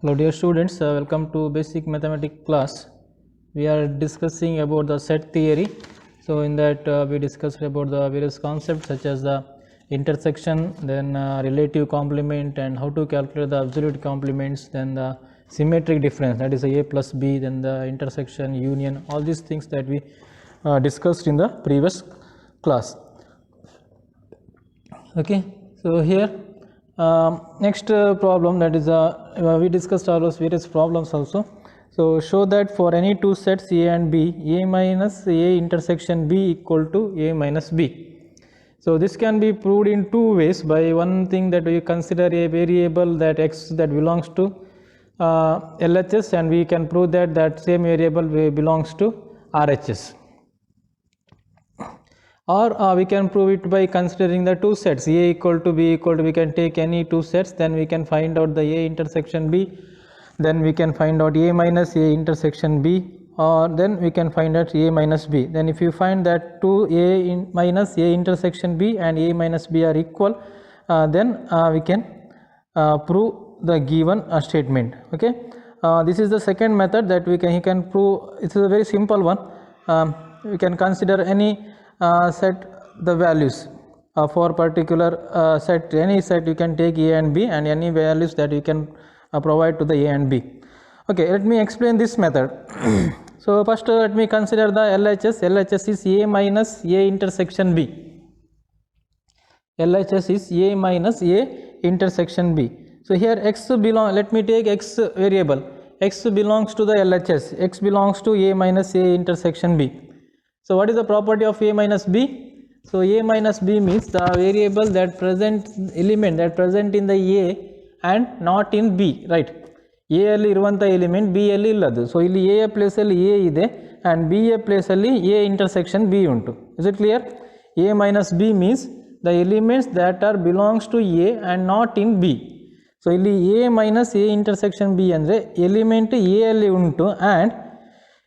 Hello dear students, welcome to basic mathematics class. We are discussing about the set theory. So in that we discussed about the various concepts such as the intersection, then relative complement, and how to calculate the absolute complements, then the symmetric difference, that is a plus b, then the intersection, union, all these things that we discussed in the previous class. Okay, so here next problem, that is we discussed all those various problems also. So show that for any two sets A and B, A minus A intersection B equal to A minus B. So this can be proved in two ways. By one thing, that we consider a variable that x that belongs to LHS, and we can prove that that same variable belongs to RHS. Or we can prove it by considering the two sets A equal to B equal to, we can take any two sets, then we can find out the A intersection B, then we can find out A minus A intersection B, or then we can find out A minus B. Then if you find that two minus A intersection B and A minus B are equal, then we can prove the given statement. Okay, this is the second method that he can prove. It is a very simple one. We can consider any set the values for particular set, any set you can take A and B, and any values that you can provide to the A and B. Okay, let me explain this method. So first let me consider the LHS. LHS is A minus A intersection B. LHS is A minus A intersection B. So here x belong, let me take x variable. X belongs to the LHS. X belongs to A minus A intersection B. So what is the property of A minus B? So A minus B means the variable that present element that present in the A and not in B, right? A alli iruvanta element B alli illadu. So illi A place alli A ide and B place alli A intersection B untu. Is it clear? A minus B means the elements that are belongs to A and not in B. So illi A minus A intersection B andre element A alli untu and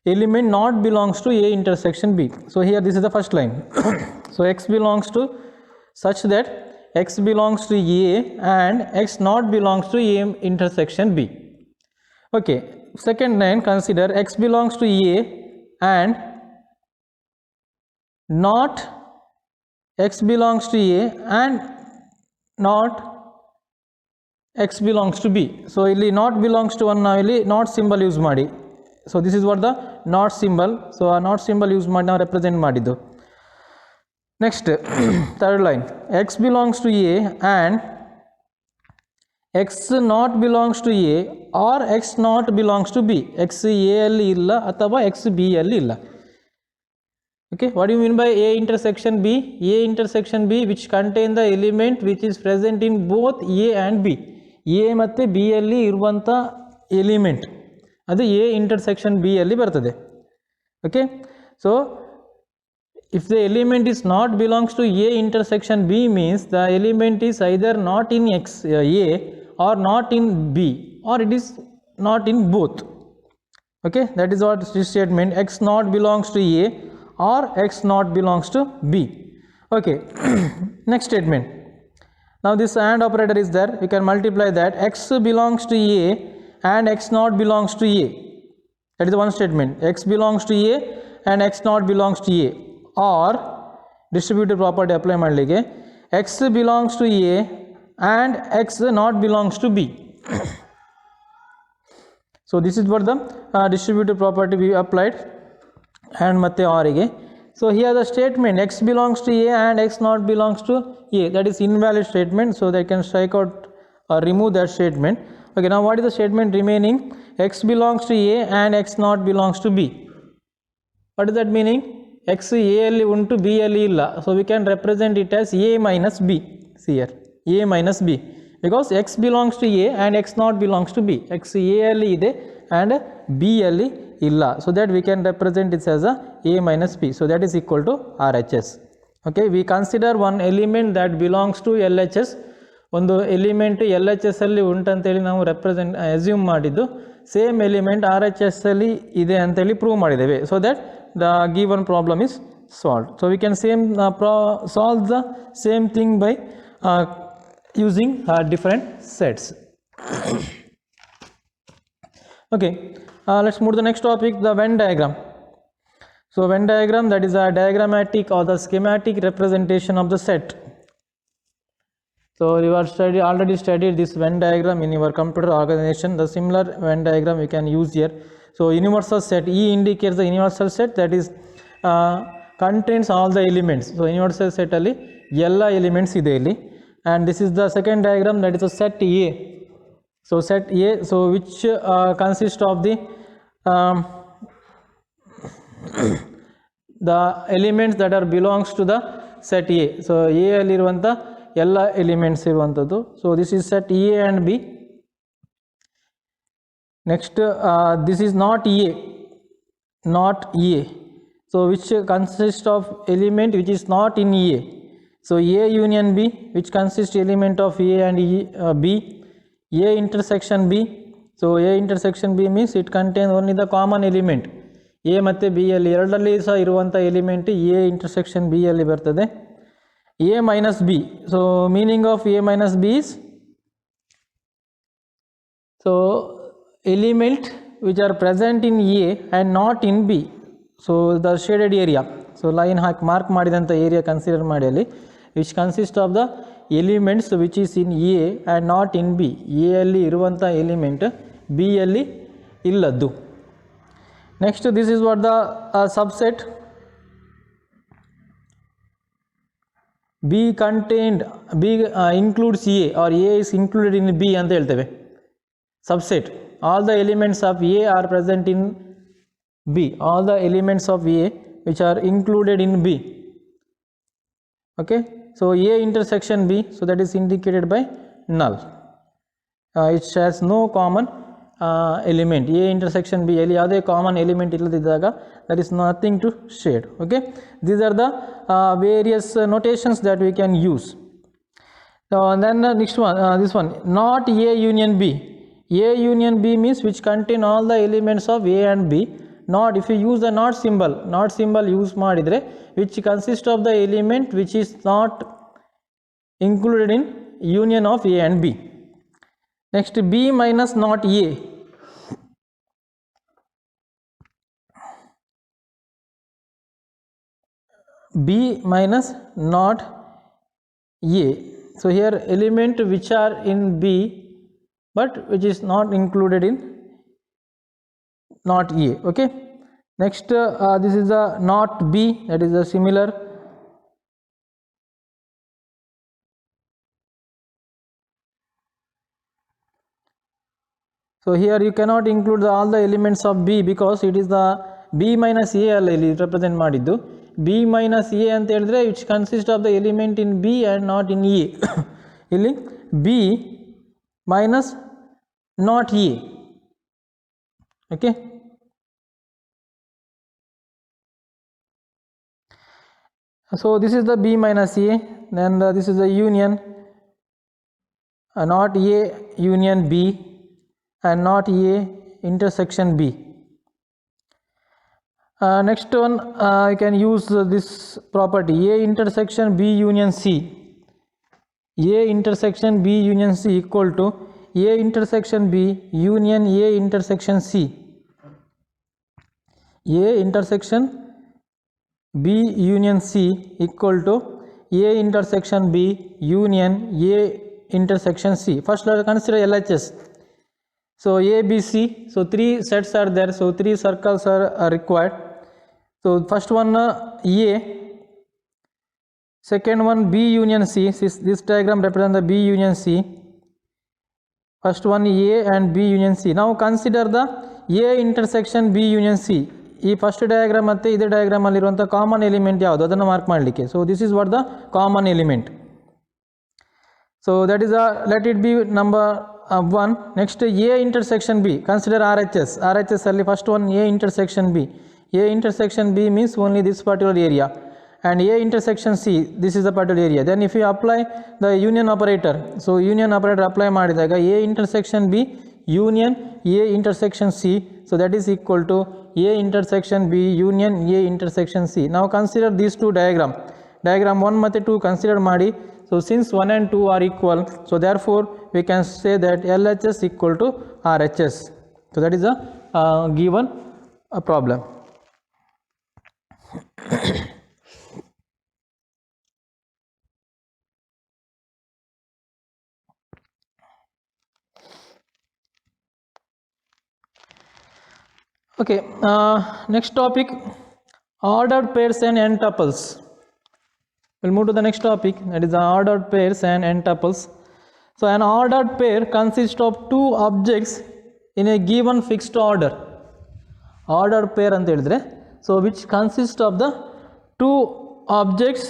element not belongs to A intersection B. So here this is the first line. So x belongs to such that x belongs to A and x not belongs to A intersection B. Okay, second line, consider x belongs to A and not x belongs to A and not x belongs to B. So illi not belongs to one, now illi not symbol use ಮಾಡಿ. So this is what the not symbol. So a not symbol use ಮಾಡಿ ನಾವು represent ಮಾಡಿದ್ದು. Next third line, x belongs to A and x not belongs to A or x not belongs to B. X A alli illa ಅಥವಾ x B alli illa. Okay, what do you mean by A intersection B? A intersection B which contain the element which is present in both A and B. A ಮತ್ತೆ B alli ಇರುವಂತ element ಅದು A intersection B alli ಬರ್ತದೆ. Okay, so if the element is not belongs to A intersection B means the element is either not in A or not in B, or it is not in both. Okay, that is what this statement, x not belongs to A or x not belongs to B. Okay, next statement. Now this AND operator is there, we can multiply that x belongs to A and x not belongs to A. That is the one statement, x belongs to A and x not belongs to A. Or distributive property apply ಮಾಡಲಿಕ್ಕೆ x belongs to A and x not belongs to B. So this is what the distributive property we applied and ಮತ್ತೆ or ಗೆ. So here the statement x belongs to A and x not belongs to A, that is invalid statement, so they can strike out or remove that statement. Okay, now what is the statement remaining? X belongs to A and x not belongs to B. What is that meaning? X A alli untu B alli illa, so we can represent it as A minus B. See here, A minus B, because x belongs to A and x not belongs to B. X A alli ide and B alli illa, so that we can represent it as A minus B. So that is equal to RHS. Okay, we consider one element that belongs to LHS. ಒಂದು element L H S ಅಲ್ಲಿ ಉಂಟಂತೇಳಿ ನಾವು assume ಮಾಡಿದ್ದು, same element R H S ಅಲ್ಲಿ ಇದೆ ಅಂತೇಳಿ prove ಮಾಡಿದ್ದೇವೆ. So that the given problem is solved. So we can solve the same thing by using different sets. Okay, let's move to the next topic, the Venn diagram. So Venn diagram, that is a diagrammatic or the schematic representation of the set. So you are already studied this Venn diagram in your computer organization. The similar Venn diagram you can use here. So universal set, E indicates the universal set, that is contains all the elements. So universal set alli ella elements ide illi, and this is the second diagram, that is a set A. So set A, so which consists of the the elements that are belongs to the set A. So A alli iruvanta ella elements iruvantadu. So this is set A and B. Next this is not A, not A, so which consists of element which is not in A. So A union B, which consists element of A and B. A intersection B, so A intersection B means it contains only the common element. A ಮತ್ತೆ B ಅಲ್ಲಿ ಎರಡರಲ್ಲಿ ಸಹ ಇರುವಂಥ element A intersection B ಅಲ್ಲಿ ಬರ್ತದೆ. A minus B, so meaning of A minus B is, so element which are present in A and not in B. So the shaded area, so line mark ಮಾಡಿದಂಥ area consider ಮಾಡಿ ಅಲ್ಲಿ, which consists of the elements which is in A and not in B. A ಅಲ್ಲಿ ಇರುವಂಥ element B ಅಲ್ಲಿ ಇಲ್ಲದ್ದು. Next, this is what the subset. B contained, B includes A or A is included in B ಅಂತ ಹೇಳ್ತೇವೆ. Subset, all the elements of A are present in B, all the elements of A which are included in B. Okay, so A intersection B, so that is indicated by null. It has no common element. A intersection B ಅಲ್ಲಿ ಯಾವುದೇ common element ಇಲ್ಲದಿದ್ದಾಗ that is nothing to shade. Okay, these are the various notations that we can use. So and then next one, this one, not A union B. A union B means which contain all the elements of A and B. Not, if you use the not symbol use ಮಾಡಿದ್ರೆ which consists of the element which is not included in union of A and B. Next, B minus not A. B minus not A. So here element which are in B but which is not included in not A. Okay. Next, this is a not B, that is a similar. So here you cannot include all the elements of B because it is the B minus A ಅಲ್ಲಿ represent ಮಾಡಿದ್ದು. B minus A ಅಂತ ಹೇಳಿದ್ರೆ which consists of the element in B and not in A. ಇಲ್ಲಿ B minus not A. Okay. So this is the B minus A, then this is the union, not A union B and not A intersection B. Next one, I can use this property, A intersection B union C. A intersection B union C equal to A intersection B union A intersection C. A intersection B union C equal to A intersection B union A intersection C. First let us consider LHS. So A, B, C, so 3 sets are there, so 3 circles are required. So first one A, second one B union C, this diagram represents the B union C. First one A and B union C. Now consider the A intersection B union C. ಈ first diagram ಮತ್ತು ಇದೇ ಡಯಾಗ್ರಾಮಲ್ಲಿರುವಂಥ common element ಯಾವುದು ಅದನ್ನು mark ಮಾಡಲಿಕ್ಕೆ. So this is what the common element. So that is let it be number 1. Next A intersection B, consider R H S ಅಲ್ಲಿ first one A intersection B. A intersection B means only this particular area and A intersection C, this is the particular area. Then if you apply the union operator, so union operator apply ಮಾಡಿದಾಗ A intersection B union A intersection C. So that is equal to A intersection B union A intersection C. Now consider these two diagram 1 ಮತ್ತು 2 consider ಮಾಡಿ. So since 1 and 2 are equal, so therefore we can say that LHS equal to RHS. So that is a given problem. Okay, next topic, ordered pairs and n tuples. We'll move to the next topic, that is the ordered pairs and n tuples. So an ordered pair consists of two objects in a given fixed order. Ordered pair anta helidre, so which consists of the two objects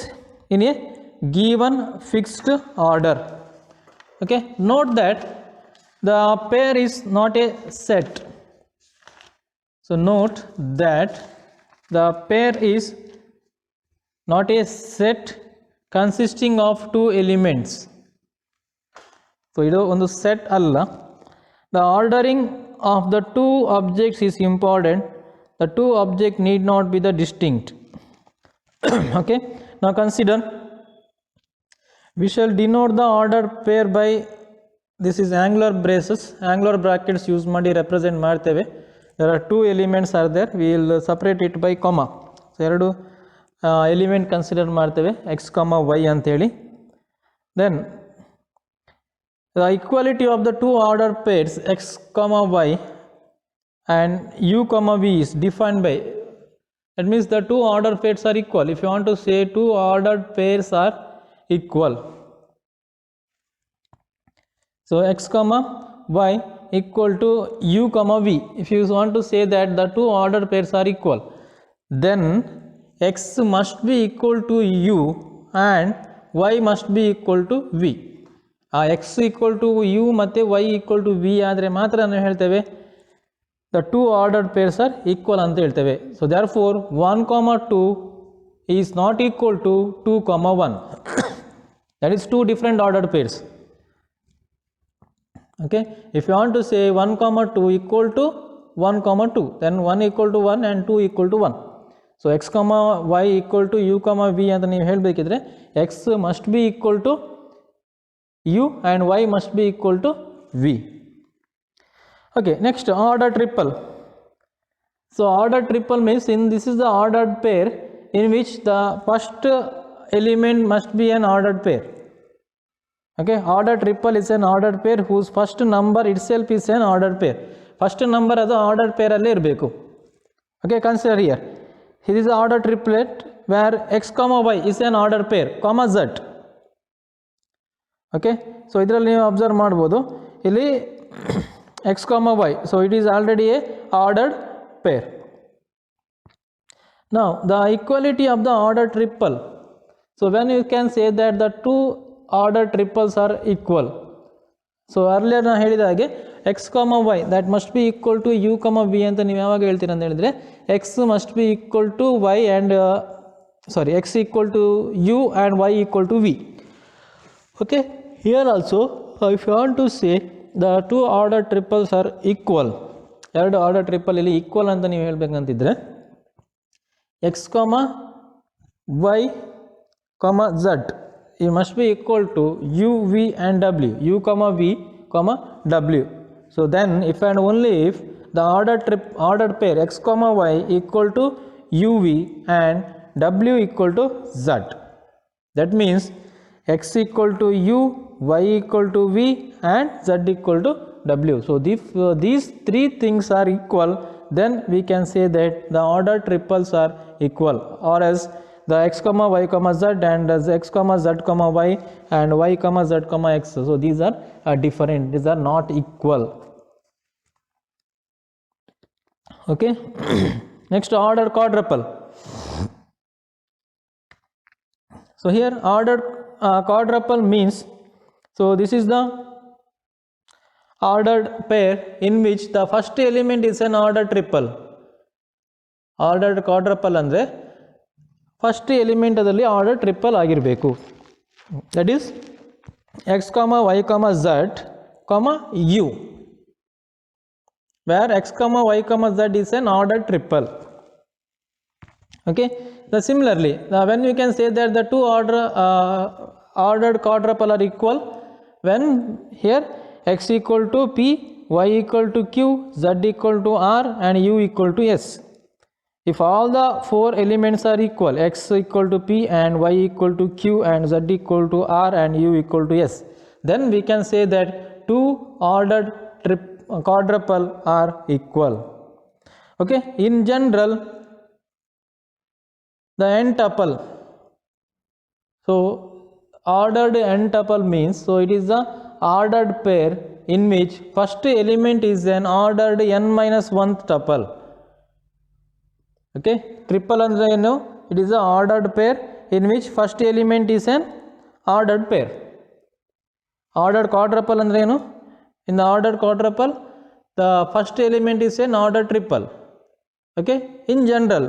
in a given fixed order. Okay, note that the pair is not a set. So note that the pair is not a set consisting of two elements. So idu ondu set alla. The ordering of the two objects is important. The two objects need not be the distinct. Okay, now consider, we shall denote the ordered pair by, this is angular brackets use ಮಾಡಿ represent ಮಾಡ್ತೇವೆ. There are two elements are there, we will separate it by comma. So ಎರಡು element consider ಮಾಡ್ತೇವೆ x, y ಅಂತ ಹೇಳಿ. Then the equality of the two ordered pairs x, y and u, v is defined by, that means the two ordered pairs are equal. If you want to say two ordered pairs are equal, so x, y equal to u, v. If you want to say that the two ordered pairs are equal, then x must be equal to u and y must be equal to v. x equal to u ಮತ್ತೆ y equal to v ಆದರೆ ಮಾತ್ರ ನಾವು ಹೇಳ್ತೇವೆ the two ordered pairs are equal ಅಂತ ಹೇಳ್ತೇವೆ. So therefore 1, 2 is not equal to 2, 1. That is two different ordered pairs. Okay, if you want to say 1, 2 equal to 1, 2, then 1 equal to 1 and 2 equal to 1. So x, y equal to u, v ಅಂತ ನೀವು ಹೇಳಬೇಕಿದ್ರೆ x must be equal to u and y must be equal to v. Okay, next order triple. So order triple means this is the ordered pair in which the first element must be an ordered pair. Okay, order triple is an ordered pair whose first number itself is an ordered pair. First number ಅದು ordered pair ಅಲ್ಲೇ ಇರಬೇಕು. Okay, consider here. Here is the order triplet where x, y is an ordered pair, comma z. Okay, so ಇದರಲ್ಲಿ ನೀವು observe ಮಾಡ್ಬೋದು ಇಲ್ಲಿ x, y, so it is already a ordered pair. Now the equality of the order triple, so when you can say that the two order triples are equal, so earlier ನಾನು ಹೇಳಿದ ಹಾಗೆ x, y that must be equal to u, v ಅಂತ ನೀವು ಯಾವಾಗ ಹೇಳ್ತೀರ ಅಂತ ಹೇಳಿದ್ರೆ x must be equal to y and x equal to u and y equal to v. Okay, here also if you want to say the two order triples are equal, ಎರಡು order triple ಇಲ್ಲಿ equal ಅಂತ ನೀವು ಹೇಳ್ಬೇಕಂತಿದ್ರೆ x, y, z it must be equal to u, v and w, u, v, w. So then if and only if the ordered pair x, y equal to uv and w equal to z, that means x equal to u, y equal to v and z equal to w. So these three things are equal, then we can say that the order triples are equal, or else the x, y, z and x, z, y and y, z, x, so these are different, these are not equal. Okay. Next, order quadruple. So here ordered quadruple means, so this is the ordered pair in which the first element is an ordered triple. Ordered quadruple andre first element adalli ordered triple agirbeku, that is x, y, z, u. where x comma y comma z is an ordered triple. Okay, similarly when you can say that the two ordered quadruple are equal, when here x equal to p, y equal to q, z equal to r and u equal to s. If all the four elements are equal, x equal to p and y equal to q and z equal to r and u equal to s, then we can say that two ordered quadruple are equal. Okay, in general the n tuple, so ordered n tuple means, so it is the ordered pair in which first element is an ordered n minus 1th tuple. Okay, triple andre eno, it is the ordered pair in which first element is an ordered pair. Ordered quadruple andre eno, in the ordered quadruple the first element is an ordered triple. Okay, in general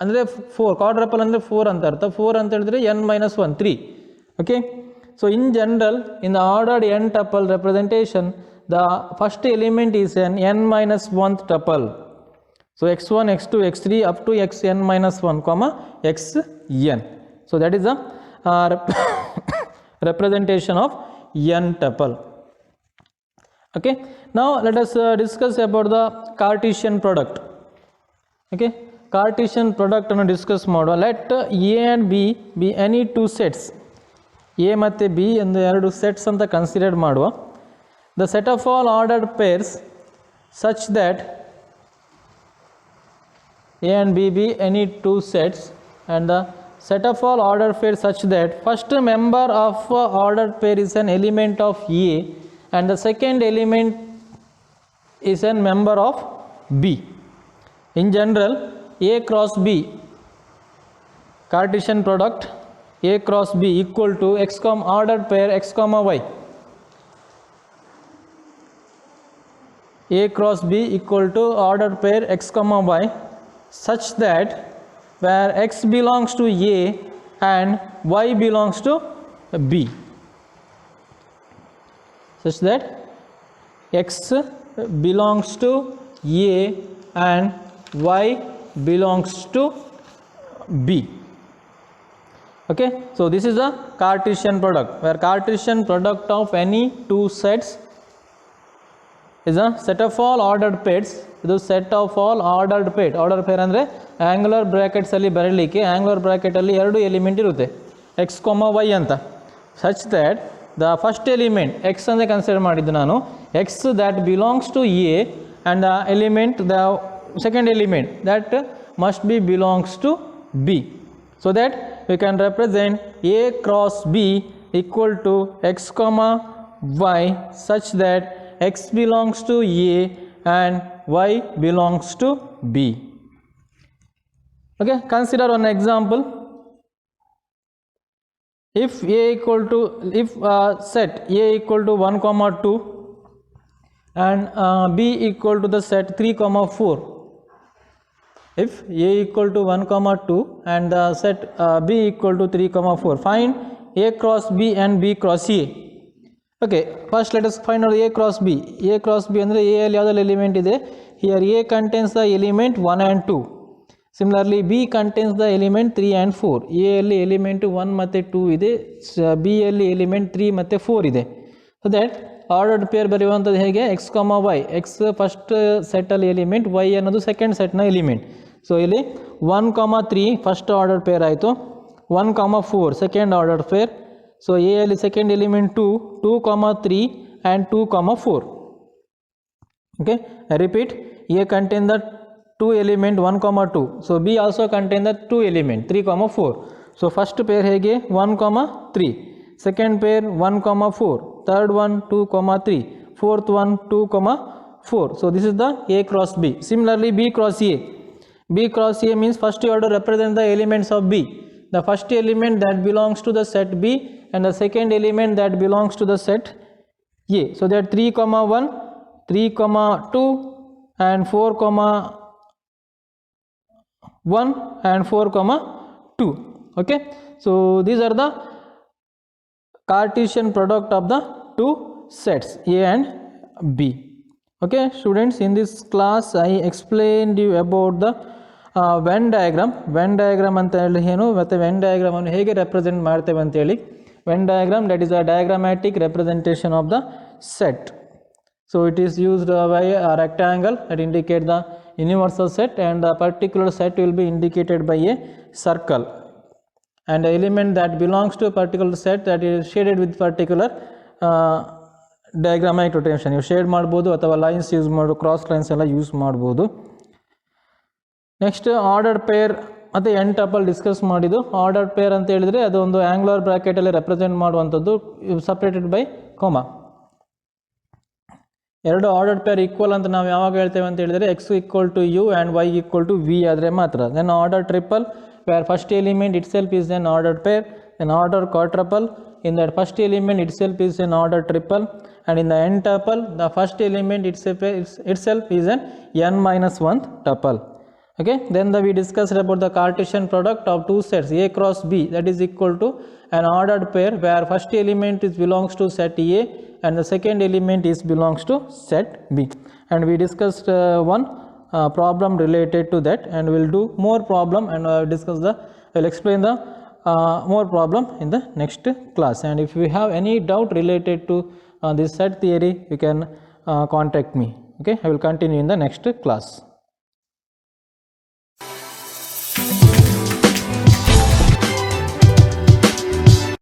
ಅಂದರೆ 4 quadruple ಅಂದರೆ 4 ಅಂತ ಅರ್ಥ. 4 ಅಂತ ಹೇಳಿದ್ರೆ n minus 1 3. Okay, so in general in the ordered n tuple representation the first element is an n minus 1th tuple. So x1 x2 x3 up to xn minus 1 comma xn. So that is the representation of n tuple. Okay, now let us discuss about the Cartesian product. Okay, Cartesian product ಅನ್ನು discuss ಮಾಡುವ. Let A and B be any two sets, A ಮತ್ತು B ಎಂದು ಎರಡು sets ಅಂತ consider ಮಾಡುವ. The set of all ordered pairs such that A and B be any two sets and the set of all ordered pairs such that first member of ordered pair is an element of A and the second element is a member of B. In general, A cross B, Cartesian product A cross B equal to x comma ordered pair x comma y. A cross B equal to ordered pair x comma y such that where x belongs to A and y belongs to B, such that x belongs to A and y belongs to B. Okay, so this is the Cartesian product, where Cartesian product of any two sets is a set of all ordered pairs. ಇದು set of all ordered pair. Order pair ಅಂದರೆ angular ಬ್ರ್ಯಾಕೆಟ್ಸಲ್ಲಿ ಬರಲಿಕ್ಕೆ angular ಬ್ರ್ಯಾಕೆಟಲ್ಲಿ ಎರಡು element ಇರುತ್ತೆ, x comma y ಅಂತ. Such that the first element x ಅಂದರೆ consider ಮಾಡಿದ್ದು ನಾನು, x that belongs to A and the element the second element that must be belongs to B. So that we can represent A cross B equal to x comma y such that x belongs to A and y belongs to B. Okay, consider one example. If A equal to, if set A equal to 1 comma 2 and B equal to the set 3 comma 4. If A equal to 1 comma 2 and the set B equal to 3 comma 4, find A cross B and B cross A. Okay, first let us find out A cross B. A cross B ಅಂದರೆ A ಅಲ್ಲಿ ಯಾವುದೆಲ್ಲ element ಇದೆ? Here A contains the element 1 and 2. Similarly B contains the element 3 and 4. A ಅಲ್ಲಿ element 1 ಮತ್ತು 2 ಇದೆ, B ಅಲ್ಲಿ element 3 ಮತ್ತು 4 ಇದೆ. ಸೊ ದ್ಯಾಟ್ ಆರ್ಡರ್ಡ್ ಪೇರ್ ಬರೆಯುವಂಥದ್ದು ಹೇಗೆ? X comma y, x first ಸೆಟ್ಟಲ್ಲಿ ಎಲಿಮೆಂಟ್, ವೈ ಅನ್ನೋದು ಸೆಕೆಂಡ್ ಸೆಟ್ನ ಎಲಿಮೆಂಟ್. ಸೊ ಇಲ್ಲಿ 1 ಕಾಮ 3 ಫಸ್ಟ್ ಆರ್ಡರ್ಡ್ ಪೇರ್ ಆಯಿತು, 1 comma 4 second ordered pair. So A ಅಲ್ಲಿ second element 2, 2 comma 3 and 2 comma 4. Okay, I repeat, A contain the 2 element 1 comma 2. So B also contain the 2 element 3 comma 4. So first pair ಹೇಗೆ 1 comma 3, second pair 1 comma 4, third one 2 comma 3, fourth one 2 comma 4. So this is the A cross B. Similarly B cross A. B cross A means first you have to represent the elements of B. The first element that belongs to the set B and the second element that belongs to the set A. So that 3 comma 1, 3 comma 2 and 4 comma 1 and 4 comma 2. Okay, so these are the Cartesian product of the two sets A and B. Okay students, in this class I explained you about the Venn diagram. Venn diagram ಅಂತ ಹೇಳಿ ಏನು ಮತ್ತು Venn diagram ಅನ್ನು ಹೇಗೆ represent ಮಾಡ್ತೇವೆ ಅಂತ ಹೇಳಿ. Venn diagram, that is a diagrammatic representation of the set. So it is used by a rectangle that indicate the universal set, and the particular set will be indicated by a circle, and the element that belongs to a particular set that is shaded with particular diagrammatic rotation. ನೀವು shade ಮಾಡ್ಬೋದು ಅಥವಾ lines use ಮಾಡಿ, cross lines ಎಲ್ಲ use ಮಾಡ್ಬೋದು. Next ordered pair ಮತ್ತು n tuple discuss ಮಾಡಿದ್ದು. Ordered pair ಅಂತ ಹೇಳಿದರೆ ಅದು ಒಂದು ಆ್ಯಂಗ್ಯುಲರ್ ಬ್ರಾಕೆಟಲ್ಲಿ ರೆಪ್ರೆಸೆಂಟ್ ಮಾಡುವಂಥದ್ದು, ಸಪ್ರೇಟೆಡ್ ಬೈ ಕೋಮಾ. ಎರಡು ಆರ್ಡರ್ಡ್ ಪೇರ್ ಈಕ್ವಲ್ ಅಂತ ನಾವು ಯಾವಾಗ ಹೇಳ್ತೇವೆ ಅಂತ ಹೇಳಿದರೆ x equal to u and y equal to v ಆದರೆ ಮಾತ್ರ. Then order triple where first element itself is an ordered pair, then order quadruple, in that first element itself is an order triple, and in the n tuple the first element itself is an n minus 1 tuple. Okay, then we discussed about the Cartesian product of two sets A cross B, that is equal to an ordered pair where first element is belongs to set A and the second element is belongs to set B, and we discussed one problem related to that, and we'll do more problem and we'll explain the more problem in the next class. And if you have any doubt related to this set theory, you can contact me. Okay, I will continue in the next class.